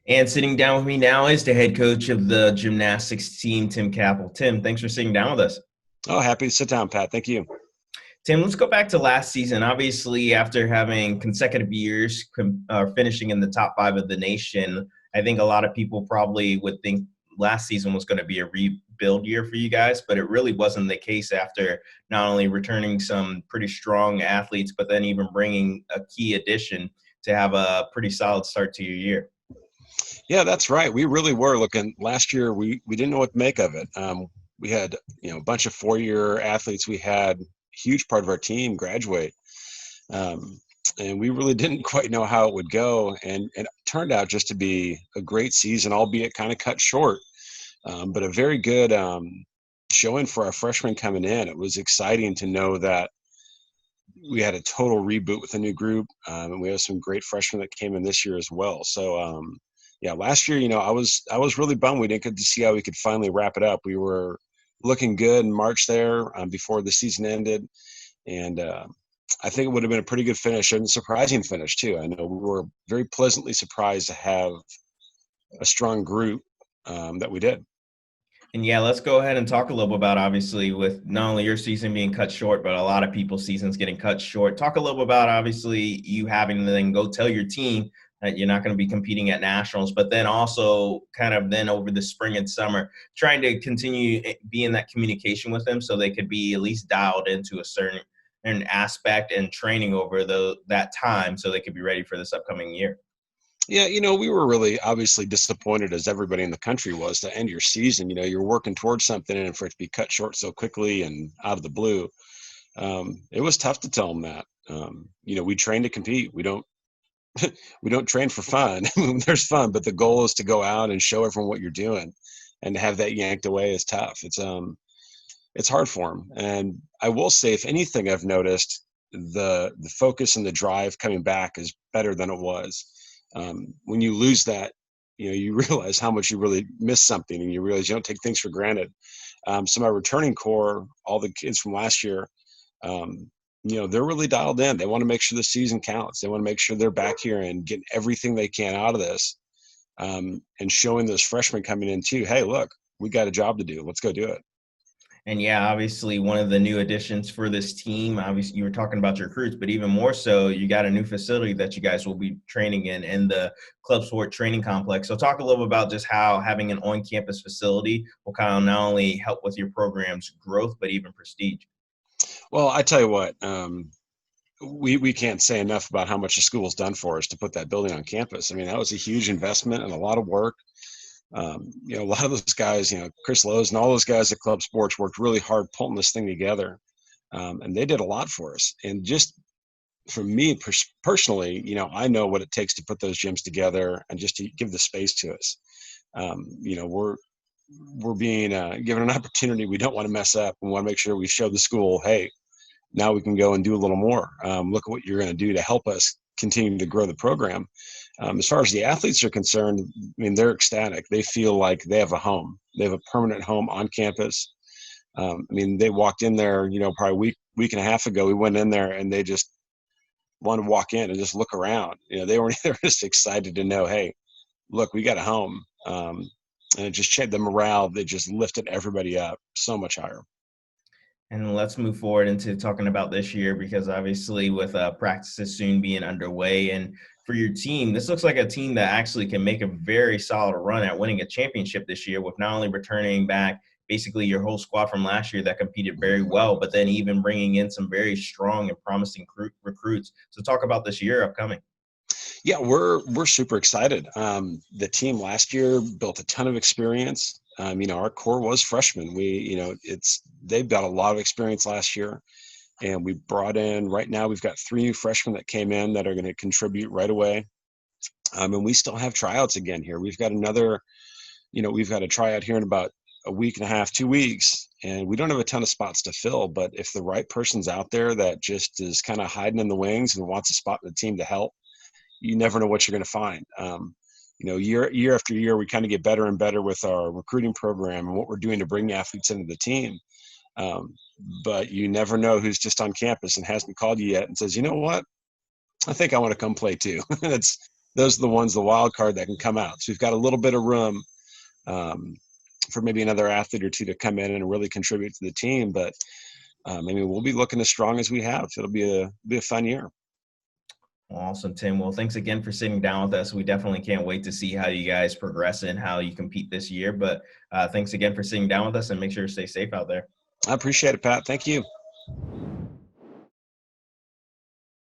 And sitting down with me now is the head coach of the gymnastics team, Tim Kappel. Tim, thanks for sitting down with us. Oh, happy to sit down, Pat. Thank you. Tim, let's go back to last season. Obviously, after having consecutive years finishing in the top five of the nation, I think a lot of people probably would think last season was going to be a rebuild year for you guys, but it really wasn't the case after not only returning some pretty strong athletes, but then even bringing a key addition to have a pretty solid start to your year. Yeah, that's right. We really were looking last year. We didn't know what to make of it. We had a bunch of 4-year athletes. We had a huge part of our team graduate, um, and we really didn't quite know how it would go. And it turned out just to be a great season, albeit kind of cut short, but a very good showing for our freshmen coming in. It was exciting to know that we had a total reboot with a new group, and we have some great freshmen that came in this year as well. So yeah, last year, I was really bummed we didn't get to see how we could finally wrap it up. We were looking good in March there before the season ended, and I think it would have been a pretty good finish and surprising finish too. I know we were very pleasantly surprised to have a strong group that we did. And yeah, let's go ahead and talk a little bit about obviously with not only your season being cut short, but a lot of people's seasons getting cut short. Talk a little bit about obviously you having to then go tell your team that you're not going to be competing at nationals, but then also kind of then over the spring and summer, trying to continue being that communication with them so they could be at least dialed into a certain an aspect and training over that time so they could be ready for this upcoming year. Yeah, we were really obviously disappointed as everybody in the country was to end your season. You're working towards something and for it to be cut short so quickly and out of the blue. It was tough to tell them that. We train to compete. We don't we don't train for fun. There's fun, but the goal is to go out and show everyone what you're doing, and to have that yanked away is tough. It's hard for them. And I will say, if anything, I've noticed the focus and the drive coming back is better than it was. When you lose that, you realize how much you really miss something, and you realize you don't take things for granted. So my returning core, all the kids from last year, they're really dialed in. They want to make sure the season counts. They want to make sure they're back here and getting everything they can out of this, and showing those freshmen coming in too, hey, look, we got a job to do. Let's go do it. And yeah, obviously one of the new additions for this team, obviously you were talking about your recruits, but even more so, you got a new facility that you guys will be training in the Club Sport Training Complex. So talk a little bit about just how having an on-campus facility will kind of not only help with your program's growth, but even prestige. Well, I tell you what, we can't say enough about how much the school's done for us to put that building on campus. I mean, that was a huge investment and a lot of work. A lot of those guys, Chris Lowe's and all those guys at Club Sports worked really hard pulling this thing together. And they did a lot for us. And just for me personally, I know what it takes to put those gyms together and just to give the space to us. We're being given an opportunity we don't want to mess up. We want to make sure we show the school, hey, now we can go and do a little more. Look at what you're going to do to help us continue to grow the program. As far as the athletes are concerned, I mean, they're ecstatic. They feel like they have a home. They have a permanent home on campus. They walked in there, probably a week and a half ago. We went in there and they just wanted to walk in and just look around. They were just excited to know, hey, look, we got a home. And it just changed the morale. They just lifted everybody up so much higher. And let's move forward into talking about this year because obviously with practices soon being underway and for your team, this looks like a team that actually can make a very solid run at winning a championship this year with not only returning back basically your whole squad from last year that competed very well, but then even bringing in some very strong and promising recruits. So talk about this year upcoming. Yeah, we're super excited. The team last year built a ton of experience. Our core was freshmen. They've got a lot of experience last year, and we brought in right now. We've got 3 new freshmen that came in that are going to contribute right away. And we still have tryouts again here. We've got a tryout here in about a week and a half, 2 weeks, and we don't have a ton of spots to fill. But if the right person's out there that just is kind of hiding in the wings and wants a spot in the team to help, you never know what you're going to find. Year after year, we kind of get better and better with our recruiting program and what we're doing to bring athletes into the team. But you never know who's just on campus and hasn't called you yet and says, you know what, I think I want to come play too. those are the ones, the wild card that can come out. So we've got a little bit of room um, for maybe another athlete or two to come in and really contribute to the team. But I mean, we'll be looking as strong as we have. It'll be a fun year. Awesome, Tim. Well, thanks again for sitting down with us. We definitely can't wait to see how you guys progress and how you compete this year. But thanks again for sitting down with us, and make sure to stay safe out there. I appreciate it, Pat. Thank you.